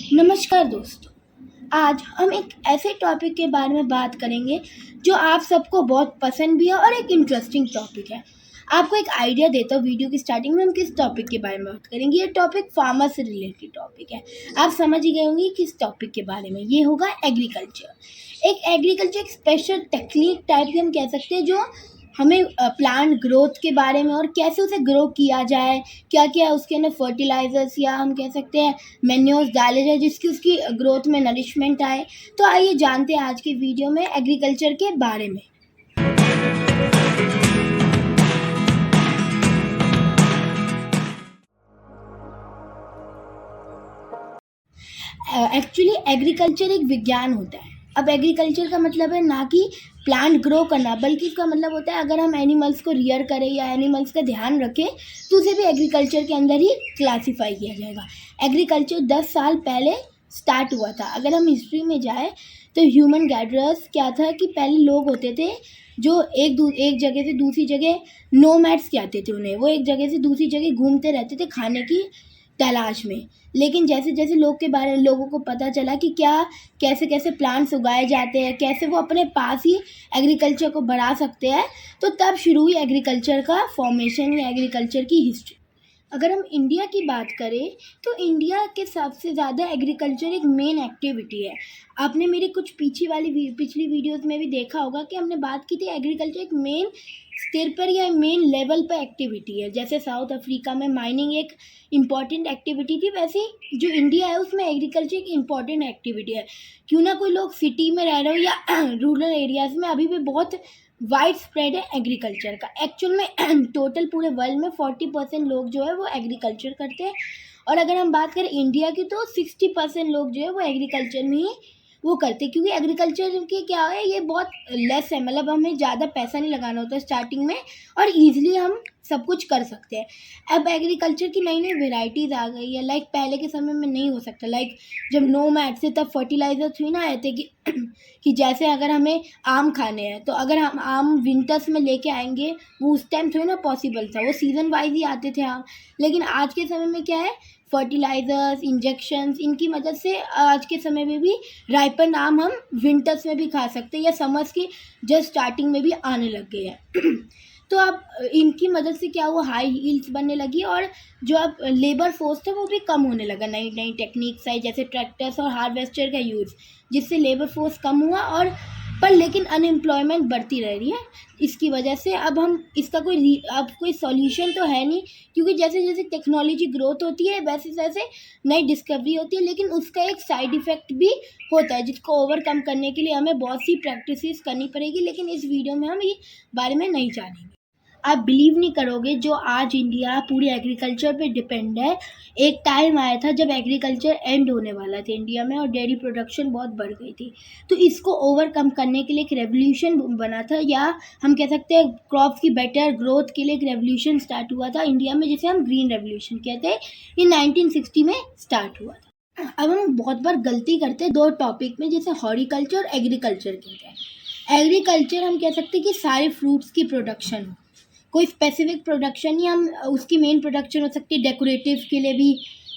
नमस्कार दोस्तों। आज हम एक ऐसे टॉपिक के बारे में बात करेंगे जो आप सबको बहुत पसंद भी है और एक इंटरेस्टिंग टॉपिक है। आपको एक आइडिया देता हूँ वीडियो की स्टार्टिंग में हम किस टॉपिक के बारे में बात करेंगे। ये टॉपिक फार्मर से रिलेटेड टॉपिक है। आप समझ ही गए होंगे किस टॉपिक के बारे में। ये होगा एग्रीकल्चर। एक स्पेशल टेक्निक टाइप की हम कह सकते हैं जो हमें प्लांट ग्रोथ के बारे में और कैसे उसे ग्रो किया जाए, क्या क्या उसके अंदर फर्टिलाइजर्स या हम कह सकते हैं मैन्योर्स डाले जाए जिसकी उसकी ग्रोथ में नरिशमेंट आए। तो आइए जानते हैं आज की वीडियो में एग्रीकल्चर के बारे में। एक्चुअली एग्रीकल्चर एक विज्ञान होता है। अब एग्रीकल्चर का मतलब है ना कि प्लांट ग्रो करना, बल्कि इसका मतलब होता है अगर हम एनिमल्स को रियर करें या एनिमल्स का ध्यान रखें तो उसे भी एग्रीकल्चर के अंदर ही क्लासीफाई किया जाएगा। एग्रीकल्चर 10 साल पहले स्टार्ट हुआ था। अगर हम हिस्ट्री में जाए तो ह्यूमन गैदरर्स क्या था कि पहले लोग होते थे जो एक जगह से दूसरी जगह नोमैड्स कहते थे उन्हें। वो एक जगह से दूसरी जगह घूमते रहते थे खाने की तलाश में। लेकिन जैसे जैसे लोगों को पता चला कि क्या कैसे कैसे प्लांट्स उगाए जाते हैं, कैसे वो अपने पास ही एग्रीकल्चर को बढ़ा सकते हैं, तो तब शुरू हुई एग्रीकल्चर का फॉर्मेशन या एग्रीकल्चर की हिस्ट्री। अगर हम इंडिया की बात करें तो इंडिया के सबसे ज़्यादा एग्रीकल्चर एक मेन एक्टिविटी है। आपने मेरी कुछ पिछली वीडियोस में भी देखा होगा कि हमने बात की थी एग्रीकल्चर एक मेन स्तर पर या मेन लेवल पर एक्टिविटी है। जैसे साउथ अफ्रीका में माइनिंग एक इम्पॉर्टेंट एक्टिविटी थी, वैसे जो इंडिया है उसमें एग्रीकल्चर एक इम्पॉर्टेंट एक्टिविटी है। क्यों ना कोई लोग सिटी में रह रहे हो या रूरल एरियाज़ में, अभी भी बहुत वाइड स्प्रेड है एग्रीकल्चर का। एक्चुअल में टोटल पूरे वर्ल्ड में 40% लोग जो है वो एग्रीकल्चर करते हैं, और अगर हम बात करें इंडिया की तो 60% लोग जो है वो एग्रीकल्चर में ही वो करते हैं। क्योंकि एग्रीकल्चर के क्या है, ये बहुत लेस है, मतलब हमें ज़्यादा पैसा नहीं लगाना होता स्टार्टिंग में और ईजिली हम सब कुछ कर सकते हैं। अब एग्रीकल्चर की नई नई वेराइटीज़ आ गई है। लाइक पहले के समय में नहीं हो सकता। लाइक जब नोमैड थे तब फर्टिलाइजर थोड़ी ना आए थे कि जैसे अगर हमें आम खाने हैं तो अगर हम आम विंटर्स में लेके आएंगे, वो उस टाइम थोड़ी ना पॉसिबल था, वो सीज़न वाइज ही आते थे आम। लेकिन आज के समय में क्या है, फर्टिलाइजर्स, इंजेक्शंस, इनकी मदद से आज के समय में भी राइपन आम हम विंटर्स में भी खा सकते हैं या समर्स की जस्ट स्टार्टिंग में भी आने लग गए हैं। तो अब इनकी मदद से क्या हुआ, हाई हील्स बनने लगी और जो अब लेबर फोर्स था वो भी कम होने लगा। नई नई टेक्निक्स आई जैसे ट्रैक्टर्स और हार्वेस्टर का यूज़, जिससे लेबर फोर्स कम हुआ और पर लेकिन अनएम्प्लॉयमेंट बढ़ती रह रही है। इसकी वजह से अब हम इसका कोई सॉल्यूशन तो है नहीं, क्योंकि जैसे जैसे टेक्नोलॉजी ग्रोथ होती है वैसे वैसे नई डिस्कवरी होती है, लेकिन उसका एक साइड इफ़ेक्ट भी होता है जिसको ओवरकम करने के लिए हमें बहुत सी प्रैक्टिसेस करनी पड़ेगी। लेकिन इस वीडियो में हम ये बारे में नहीं जानेंगे। आप बिलीव नहीं करोगे, जो आज इंडिया पूरी एग्रीकल्चर पे डिपेंड है, एक टाइम आया था जब एग्रीकल्चर एंड होने वाला था इंडिया में और डेयरी प्रोडक्शन बहुत बढ़ गई थी। तो इसको ओवरकम करने के लिए एक रेवोल्यूशन बना था, या हम कह सकते हैं क्रॉप्स की बेटर ग्रोथ के लिए एक रेवोल्यूशन स्टार्ट हुआ था इंडिया में, जिसे हम ग्रीन रेवोल्यूशन कहते हैं। ये 1960 में स्टार्ट हुआ था। अब हम बहुत बार गलती करते हैं दो टॉपिक में, जैसे हॉर्टिकल्चर और एग्रीकल्चर कहते हैं। एग्रीकल्चर हम कह सकते हैं कि सारे फ्रूट्स की प्रोडक्शन हो, कोई स्पेसिफिक प्रोडक्शन ही हम उसकी मेन प्रोडक्शन हो सकती है डेकोरेटिव के लिए भी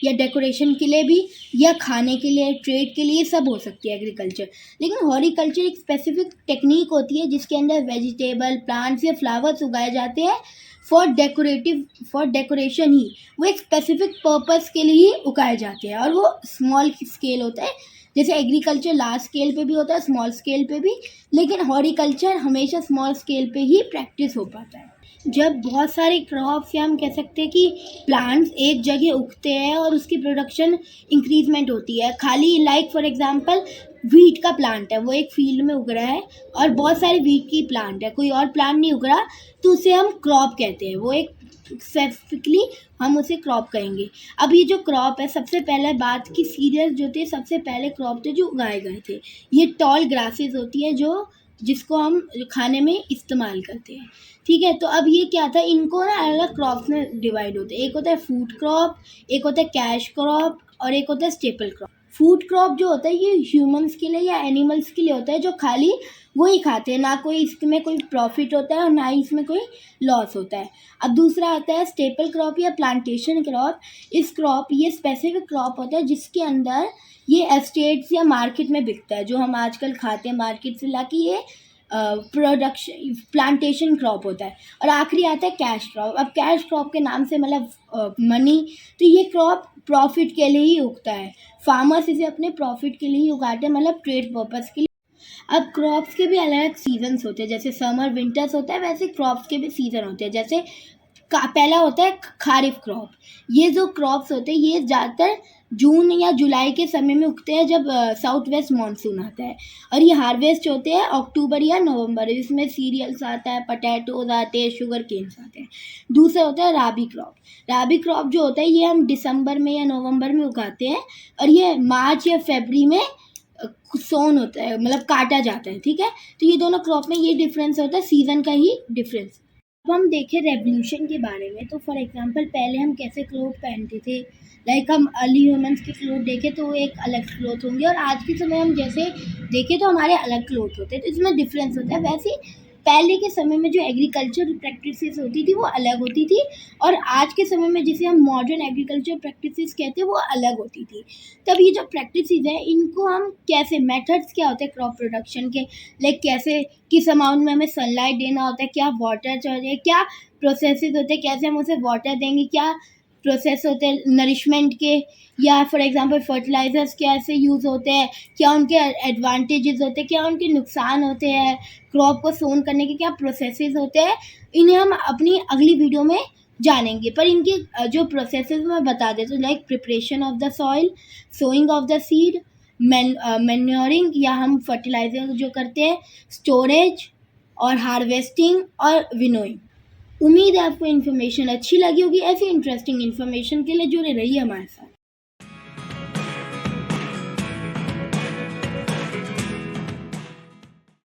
या डेकोरेशन के लिए भी या खाने के लिए, ट्रेड के लिए, सब हो सकती है एग्रीकल्चर। लेकिन हॉर्टिकल्चर एक स्पेसिफिक टेक्निक होती है जिसके अंदर वेजिटेबल, प्लांट्स या फ्लावर्स उगाए जाते हैं फॉर डेकोरेशन ही। वो एक स्पेसिफिक पर्पस के लिए ही उगाए जाते हैं और वो स्मॉल स्केल होता है। जैसे एग्रीकल्चर लार्ज स्केल पे भी होता है, स्मॉल स्केल पे भी, लेकिन हॉर्टिकल्चर हमेशा स्मॉल स्केल पे ही प्रैक्टिस हो पाता है। जब बहुत सारे क्रॉप्स या हम कह सकते हैं कि प्लांट्स एक जगह उगते हैं और उसकी प्रोडक्शन इंक्रीजमेंट होती है। खाली लाइक फॉर एग्जांपल वीट का प्लांट है, वो एक फील्ड में उग रहा है और बहुत सारे वीट की प्लांट है, कोई और प्लांट नहीं उग रहा, तो उसे हम क्रॉप कहते हैं। वो एक स्पेसिफिकली हम उसे क्रॉप कहेंगे। अब ये जो क्रॉप है, सबसे पहले बात की सीरियस जो थे, सबसे पहले क्रॉप थे जो उगाए गए थे, ये टॉल ग्रासेस होती हैं जो जिसको हम खाने में इस्तेमाल करते हैं। ठीक है, तो अब ये क्या था, इनको ना अलग अलग क्रॉप्स में डिवाइड होते हैं। एक होता है फूड क्रॉप, एक होता है कैश क्रॉप और एक होता है स्टेपल क्रॉप। फूड क्रॉप जो होता है ये ह्यूमंस के लिए या एनिमल्स के लिए होता है जो खाली वही खाते हैं, ना कोई इसमें कोई प्रॉफिट होता है और ना ही इसमें कोई लॉस होता है। अब दूसरा आता है स्टेपल क्रॉप या प्लांटेशन क्रॉप। इस क्रॉप ये स्पेसिफिक क्रॉप होता है जिसके अंदर ये एस्टेट्स या मार्केट में बिकता है, जो हम आजकल खाते हैं मार्केट से लाके, ये प्रोडक्शन प्लांटेशन क्रॉप होता है। और आखिरी आता है कैश क्रॉप। अब कैश क्रॉप के नाम से मतलब मनी, तो ये क्रॉप प्रॉफिट के लिए ही उगता है, फार्मर्स इसे अपने प्रॉफिट के लिए ही उगाते हैं, मतलब ट्रेड पर्पस के लिए। अब क्रॉप्स के भी अलग अलग सीजन्स होते हैं, जैसे समर विंटर्स होता है वैसे क्रॉप्स के भी सीज़न होते हैं। जैसे पहला होता है खारिफ क्रॉप। ये जो क्रॉप्स होते हैं ये ज़्यादातर जून या जुलाई के समय में उगते हैं जब साउथ वेस्ट मानसून आता है, और ये हार्वेस्ट होते हैं अक्टूबर या नवंबर। इसमें सीरियल्स आता है, पटैटोज आते हैं, शुगर केन्स आते हैं। दूसरा होता है राबी क्रॉप। राबी क्रॉप जो होता है ये हम दिसंबर में या नवंबर में उगाते हैं, और ये मार्च या फरवरी में सोन होता है, मतलब काटा जाता है, ठीक है। तो ये दोनों क्रॉप में ये डिफरेंस होता है, सीज़न का ही डिफरेंस। अब हम देखें रेवोल्यूशन के बारे में, तो फॉर एग्जांपल पहले हम कैसे क्लोथ पहनते थे, लाइक हम अर्ली ह्यूमंस के क्लोथ देखें तो वो एक अलग क्लोथ होंगे, और आज के समय हम जैसे देखें तो हमारे अलग क्लोथ होते हैं, तो इसमें डिफरेंस होता है। वैसे पहले के समय में जो एग्रीकल्चर प्रैक्टिसेस होती थी वो अलग होती थी, और आज के समय में जिसे हम मॉडर्न एग्रीकल्चर प्रैक्टिसेस कहते हैं वो अलग होती थी। तब ये जो प्रैक्टिसेस हैं इनको हम कैसे, मेथड्स क्या होते हैं क्रॉप प्रोडक्शन के, लाइक कैसे, किस अमाउंट में हमें सनलाइट देना होता है, क्या वाटर चाहिए, क्या प्रोसेसेस होते हैं, कैसे हम उसे वाटर देंगे, क्या प्रोसेस होते हैं नरिशमेंट के, या फॉर एग्जांपल फर्टिलाइजर्स कैसे यूज़ होते हैं, क्या उनके एडवांटेजेस होते हैं, क्या उनके नुकसान होते हैं, क्रॉप को सोन करने के क्या प्रोसेसेस होते हैं, इन्हें हम अपनी अगली वीडियो में जानेंगे। पर इनके जो प्रोसेसेस मैं बता देती हूँ, like preparation of the soil, sowing of the seed, manuring या हम फर्टिलाइजर जो करते हैं, स्टोरेज और हार्वेस्टिंग और विनोइंग। उम्मीद है आपको इन्फॉर्मेशन अच्छी लगी होगी। ऐसी इंटरेस्टिंग इन्फॉर्मेशन के लिए जुड़े रहिए हमारे साथ।